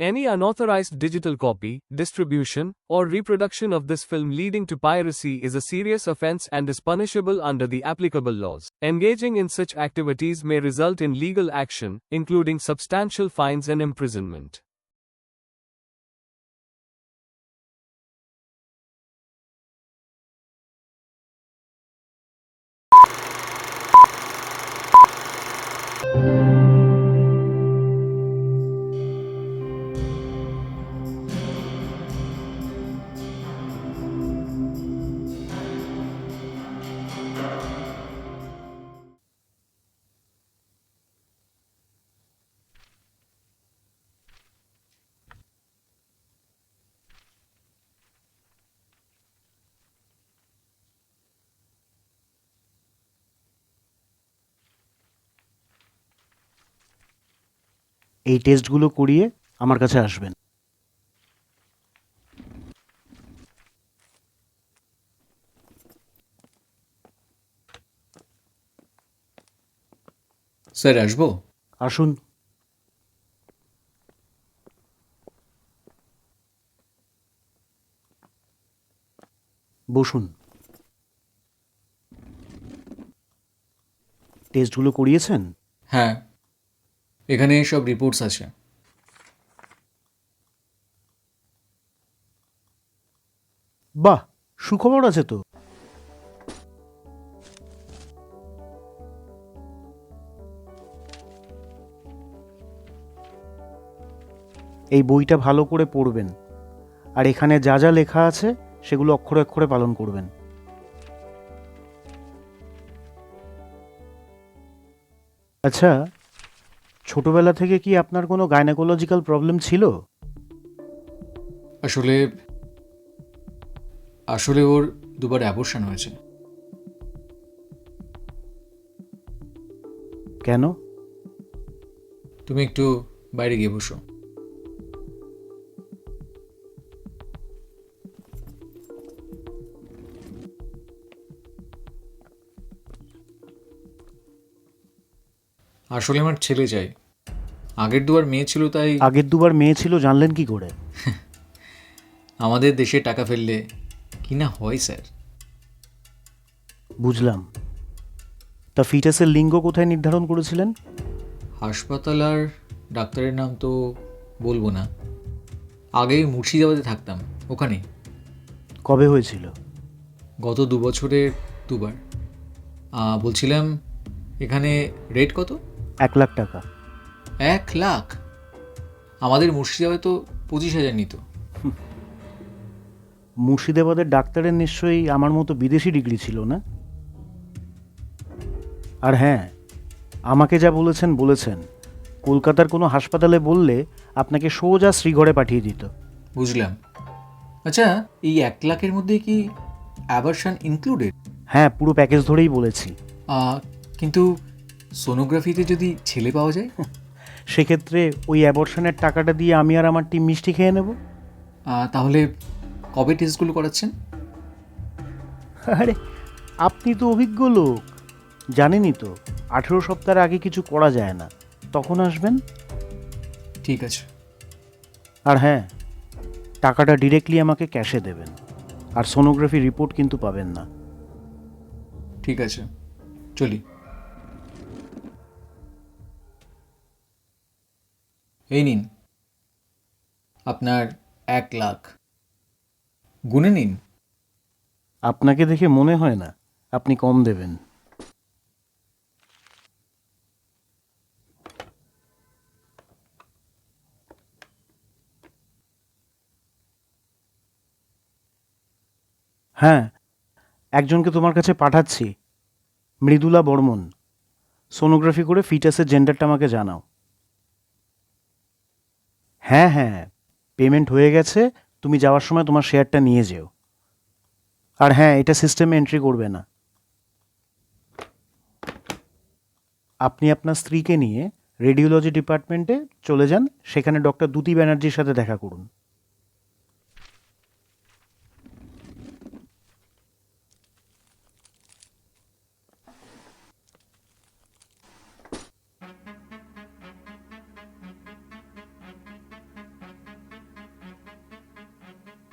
Any unauthorized digital copy, distribution, or reproduction of this film leading to piracy is a serious offense and is punishable under the applicable laws. Engaging in such activities may result in legal action, including substantial fines and imprisonment. এই টেস্টগুলো করিয়ে আমার কাছে আসবেন। Sir আসবো? আসুন। বসুন। টেস্টগুলো করিয়েছেন? হ্যাঁ, এখানে সব রিপোর্টস আছে। বাহ, সুখবর আছে তো। এই বইটা ভালো করে পড়বেন, আর এখানে যা যা লেখা আছে সেগুলো অক্ষরে অক্ষরে পালন করবেন। আচ্ছা, ছোটবেলা থেকে কি আপনার কোনো গাইনোকোলজিক্যাল প্রবলেম ছিল? আসলে আসলে ওর দুবার অ্যাবর্শন হয়েছে। কেন? তুমি একটু বাইরে গিয়ে বসো। আসলে আমার ছেলে চাই। আগের দুবার মেয়ে ছিল, তাই আগের দুবার মেয়ে ছিল জানলেন কি করে? আমাদের দেশে টাকা ফেললে কি না হয় স্যার। বুঝলাম। তা ফিটাসের লিঙ্গ কোথায় নির্ধারণ করেছিলেন? হাসপাতাল আর ডাক্তারের নাম তো বলবো না। আগে মুর্শিদাবাদে থাকতাম, ওখানেই। কবে হয়েছিল? গত 2 বছরে 2বার। বলছিলাম, এখানে রেট কত? 1,00,000 টাকা। 1 লাখ? আমাদের মুর্শিদাবাদে তো 25,000 নিত। মুর্শিদাবাদের ডাক্তারের নিশ্চয়ই আমার মতো বিদেশি ডিগ্রি ছিল না? আর হ্যাঁ, আমাকে যা বলেছেন, কলকাতার কোনো হাসপাতালে বললে আপনাকে সোজা শ্রীঘরে পাঠিয়ে দিত। বুঝলাম। আচ্ছা, এই 1 লাখের মধ্যে কি অ্যাবর্শন ইনক্লুডেড? হ্যাঁ, পুরো প্যাকেজ ধরেই বলেছি। কিন্তু সোনোগ্রাফিতে যদি ছেলে পাওয়া যায়? সেক্ষেত্রে ওই অ্যাবর্শনের টাকাটা দিয়ে আমি আর আমার টিম মিষ্টি খেয়ে নেব। তাহলে কবে টেস্টগুলো করাচ্ছেন? আরে, আপনি তো অভিজ্ঞ লোক, জানেনই তো 18 সপ্তাহের আগে কিছু করা যায় না। তখন আসবেন। ঠিক আছে। আর হ্যাঁ, টাকাটা ডিরেক্টলি আমাকে ক্যাশে দেবেন, আর সোনোগ্রাফি রিপোর্ট কিন্তু পাবেন না। ঠিক আছে, চলি। এই নিন আপনার 1 লাখ, গুনে নিন। আপনাকে দেখে মনে হয় না আপনি কম দেবেন। হ্যাঁ, একজনকে তোমার কাছে পাঠাচ্ছি, মৃদুলা বর্মন। সোনোগ্রাফি করে ফিটাসের জেন্ডারটা আমাকে জানাও। হ্যাঁ হ্যাঁ, পেমেন্ট হয়ে গেছে, তুমি যাওয়ার সময় তোমার শেয়ারটা নিয়ে যেও। আর হ্যাঁ, এটা সিস্টেমে এন্ট্রি করবে না। আপনি আপনার স্ত্রীকে নিয়ে রেডিওলজি ডিপার্টমেন্টে চলে যান, সেখানে ডক্টর দ্যুতি ব্যানার্জির সাথে দেখা করুন।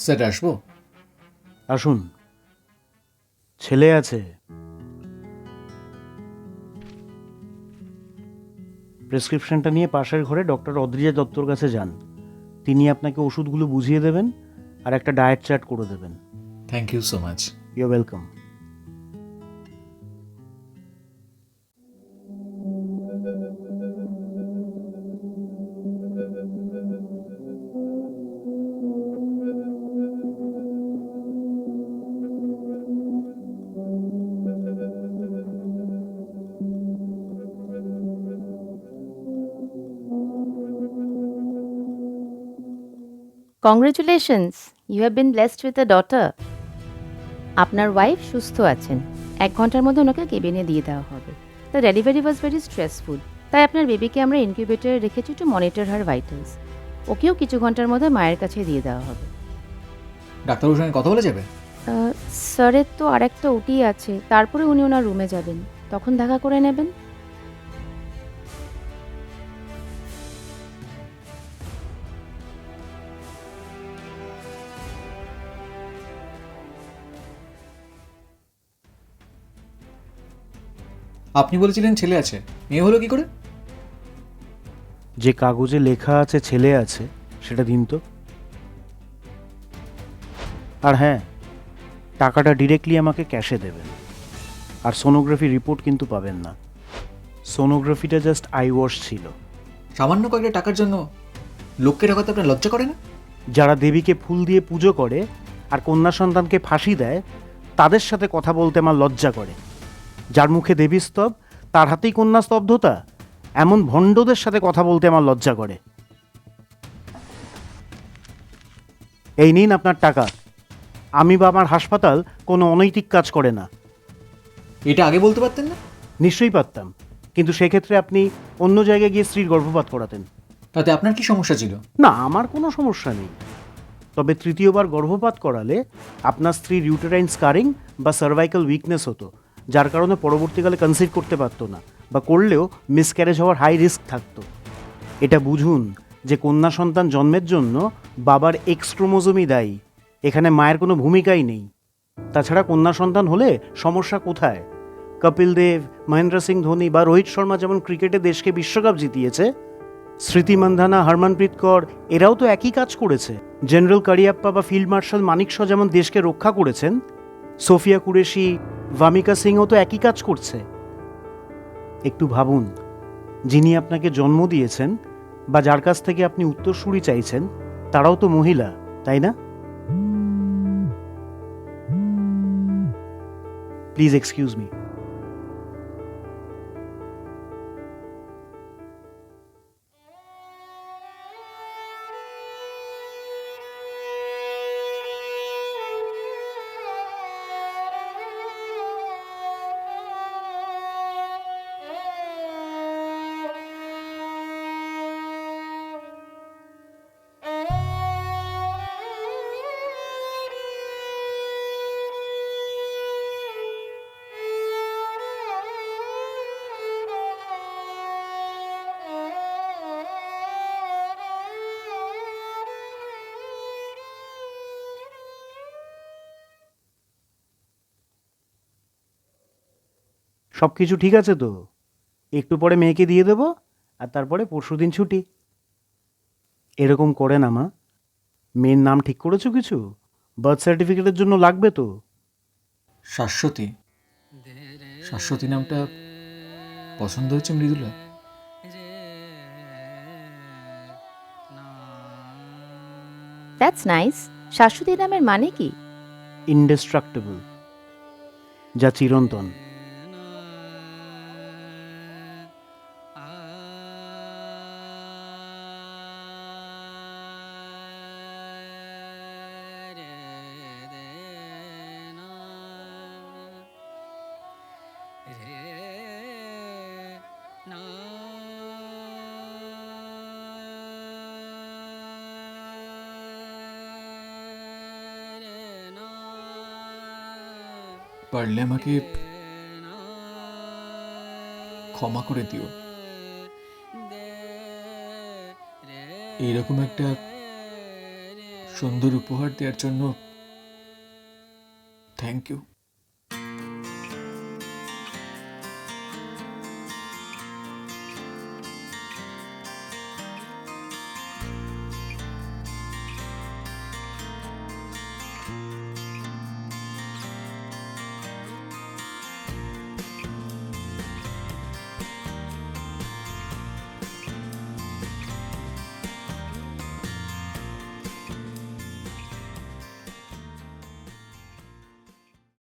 স্যার আসবো? আসুন, ছেলে আছে। প্রেসক্রিপশনটা নিয়ে পাশের ঘরে ডক্টর অদ্রিজা দত্তর কাছে যান। তিনি আপনাকে ওষুধগুলো বুঝিয়ে দেবেন আর একটা ডায়েট চার্ট করে দেবেন। Thank you so much. You welcome. Congratulations, you have been blessed with a daughter. আপনার ওয়াইফ সুস্থ আছেন। 1 ঘন্টার মধ্যে ওনাকে কেবিনে দিয়ে দেওয়া হবে। The delivery was very stressful, তাই আপনার বেবিকে আমরা ইনকিউবেটরে রেখেছি টু মনিটর হার ভাইটালস। ওকেও কিছু ঘন্টার মধ্যে মায়ের কাছে দিয়ে দেওয়া হবে। ডাক্তারবাবুর সঙ্গে কথা বলা যাবে? স্যারের তো আর একটা ওটি আছে, তারপরে উনি ওনার রুমে যাবেন, তখন দেখা করে নেবেন। আপনি বলেছিলেন ছেলে আছে, মেয়ে হলো কি করে? যে কাগজে লেখা আছে ছেলে আছে, সেটা দিন তো। আর হ্যাঁ, টাকাটা ডিরেক্টলি আমাকে ক্যাশে দেবেন। আর সোনোগ্রাফি রিপোর্ট কিন্তু পাবেন না। সোনোগ্রাফিটা জাস্ট আই ওয়াশ ছিল। সামান্য কয়েকটা টাকার জন্য লোককে ঠকাতে আপনার লজ্জা করে না? যারা দেবীকে ফুল দিয়ে পুজো করে আর কন্যা সন্তানকে ফাঁসি দেয়, তাদের সাথে কথা বলতে আমার লজ্জা করে। যার মুখে দেবী স্তব, তার হাতেই কন্যা স্তব্ধতা, এমন ভণ্ডদের সাথে কথা বলতে আমার লজ্জা করে। এই নিন আপনার টাকা। আমি বা আমার হাসপাতাল কোনো অনৈতিক কাজ করে না। এটা আগে বলতে পারতেন না? নিশ্চয়ই পারতাম, কিন্তু সেক্ষেত্রে আপনি অন্য জায়গায় গিয়ে স্ত্রীর গর্ভপাত করাতেন। তাতে আপনার কি সমস্যা ছিল? না, আমার কোনো সমস্যা নেই। তবে তৃতীয়বার গর্ভপাত করালে আপনার স্ত্রীর ইউটেরাইন স্কারিং বা সার্ভাইকাল উইকনেস হতো, যার কারণে পরবর্তীকালে কনসিভ করতে পারতো না, বা করলেও মিসক্যারেজ হওয়ার হাই রিস্ক থাকতো। এটা বুঝুন যে কন্যা সন্তান জন্মের জন্য বাবার এক্স ক্রোমোজোমই দায়ী, এখানে মায়ের কোনো ভূমিকাই নেই। তাছাড়া কন্যা সন্তান হলে সমস্যা কোথায়? কপিল দেব, মহেন্দ্র সিং ধোনি বা রোহিত শর্মা যেমন ক্রিকেটে দেশকে বিশ্বকাপ জিতিয়েছে, স্মৃতি মান্ধানা, হরমনপ্রীত কৌর এরাও তো একই কাজ করেছে। জেনারেল কারিয়াপ্পা বা ফিল্ড মার্শাল মানিক শ যেমন দেশকে রক্ষা করেছেন, সোফিয়া কুরেশি, ভামিকা সিংও তো একই কাজ করছে। একটু ভাবুন, যিনি আপনাকে জন্ম দিয়েছেন বা যার কাছ থেকে আপনি উত্তরসূরি চাইছেন, তারাও তো মহিলা, তাই না? Please excuse me. সব কিছু ঠিক আছে তো? একটু পরে মেয়েকে দিয়ে দেবো, আর তারপরে পরশুদিন ছুটি। এরকম করে না মা। মেয়ের নাম ঠিক করেছো কিছু? বার্থ সার্টিফিকেটের জন্য লাগবে তো। শাশ্বতী। শাশ্বতী নামটা পছন্দ হচ্ছে মৃদুলা? That's nice. শাশ্বতী নামের মানে কি? ইনডেস্ট্রাক্টেবল, যা চিরন্তন। পারলে আমাকে ক্ষমা করে দিও। এইরকম একটা সুন্দর উপহার দেওয়ার জন্য থ্যাংক ইউ।